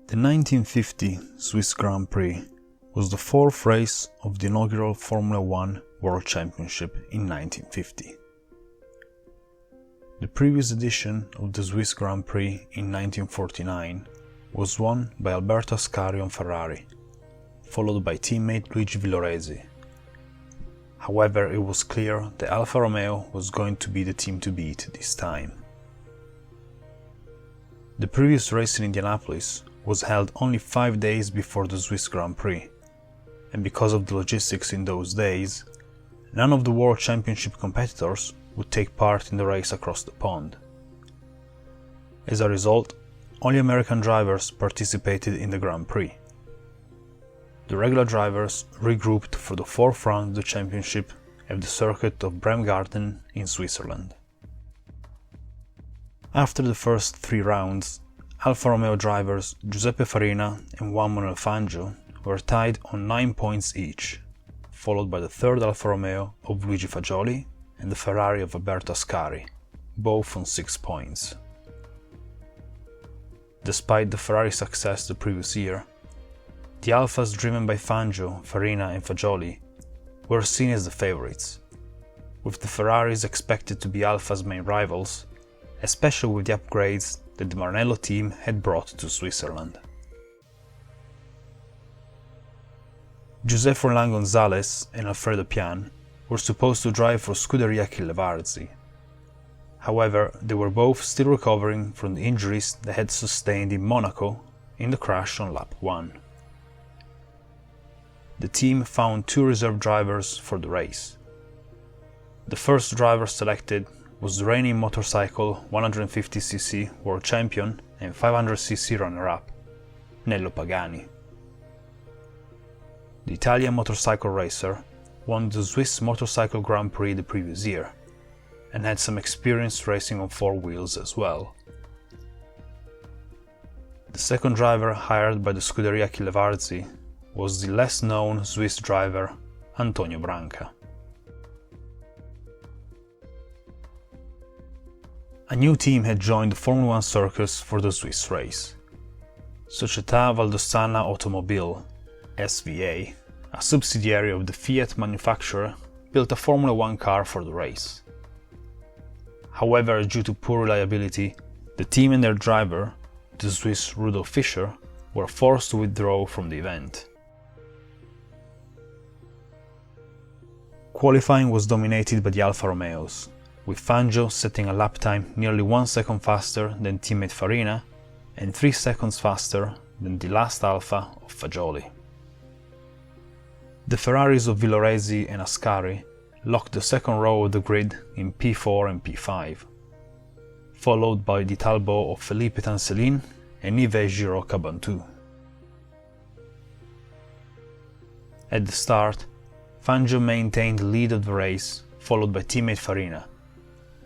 The 1950 Swiss Grand Prix was the fourth race of the inaugural Formula One World Championship in 1950. The previous edition of the Swiss Grand Prix in 1949 was won by Alberto Ascari on Ferrari, followed by teammate Luigi Villoresi. However, it was clear that Alfa Romeo was going to be the team to beat this time. The previous race in Indianapolis was held only 5 days before the Swiss Grand Prix, and because of the logistics in those days, none of the World Championship competitors would take part in the race across the pond. As a result, only American drivers participated in the Grand Prix. The regular drivers regrouped for the fourth round of the championship at the circuit of Bremgarten in Switzerland. After the first 3 rounds, Alfa Romeo drivers Giuseppe Farina and Juan Manuel Fangio were tied on 9 points each, followed by the third Alfa Romeo of Luigi Fagioli and the Ferrari of Alberto Ascari, both on 6 points. Despite the Ferrari success the previous year, the Alfas driven by Fangio, Farina and Fagioli were seen as the favourites, with the Ferraris expected to be Alfa's main rivals, especially with the upgrades that the Maranello team had brought to Switzerland. José Furlan González and Alfredo Pian were supposed to drive for Scuderia Achille Varzi. However, they were both still recovering from the injuries they had sustained in Monaco in the crash on lap 1. The team found 2 reserve drivers for the race. The first driver selected was the reigning motorcycle 150cc world champion and 500cc runner-up, Nello Pagani. The Italian motorcycle racer won the Swiss Motorcycle Grand Prix the previous year, and had some experience racing on 4 wheels as well. The second driver hired by the Scuderia Achille Varzi was the less known Swiss driver Antonio Branca. A new team had joined the Formula One circus for the Swiss race. Società Valdostana Automobile, SVA, a subsidiary of the Fiat manufacturer, built a Formula One car for the race. However, due to poor reliability, the team and their driver, the Swiss Rudolf Fischer, were forced to withdraw from the event. Qualifying was dominated by the Alfa Romeos, with Fangio setting a lap time nearly 1 second faster than teammate Farina and 3 seconds faster than the last Alfa of Fagioli. The Ferraris of Villoresi and Ascari locked the second row of the grid in P4 and P5, followed by the Talbot of Felipe Tancelin and Yves Giraud Cabantu. At the start, Fangio maintained the lead of the race, followed by teammate Farina,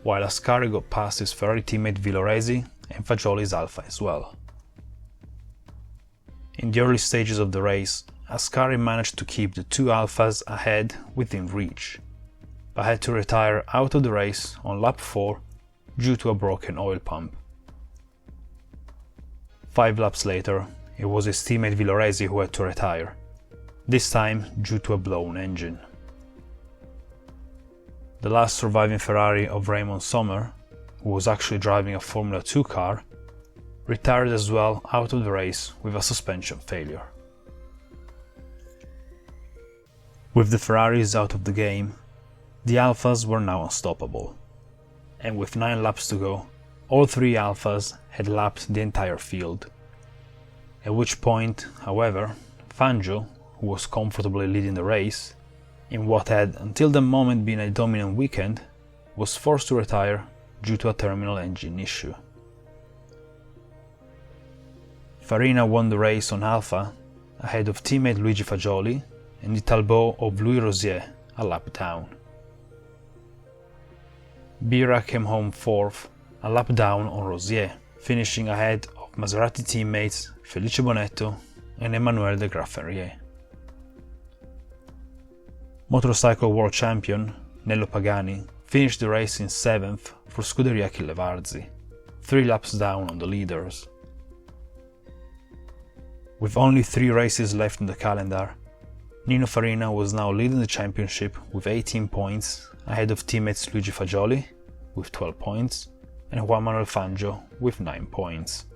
while Ascari got past his Ferrari teammate Villoresi and Fagioli's Alfa as well. In the early stages of the race, Ascari managed to keep the 2 Alfas ahead within reach, but had to retire out of the race on lap 4 due to a broken oil pump. 5 laps later, it was his teammate Villoresi who had to retire, this time due to a blown engine. The last surviving Ferrari of Raymond Sommer, who was actually driving a Formula 2 car, retired as well out of the race with a suspension failure. With the Ferraris out of the game, the Alfas were now unstoppable, and with 9 laps to go, all 3 Alfas had lapped the entire field. At which point, however, Fangio, who was comfortably leading the race, in what had until the moment been a dominant weekend, was forced to retire due to a terminal engine issue. Farina won the race on Alfa ahead of teammate Luigi Fagioli and the Talbot of Louis Rosier a lap down. Bira came home 4th, a lap down on Rosier, finishing ahead of Maserati teammates Felice Bonetto and Emmanuel de Graffenrier. Motorcycle world champion Nello Pagani finished the race in 7th for Scuderia Achille Varzi, 3 laps down on the leaders. With only 3 races left in the calendar, Nino Farina was now leading the championship with 18 points, ahead of teammates Luigi Fagioli with 12 points and Juan Manuel Fangio with 9 points.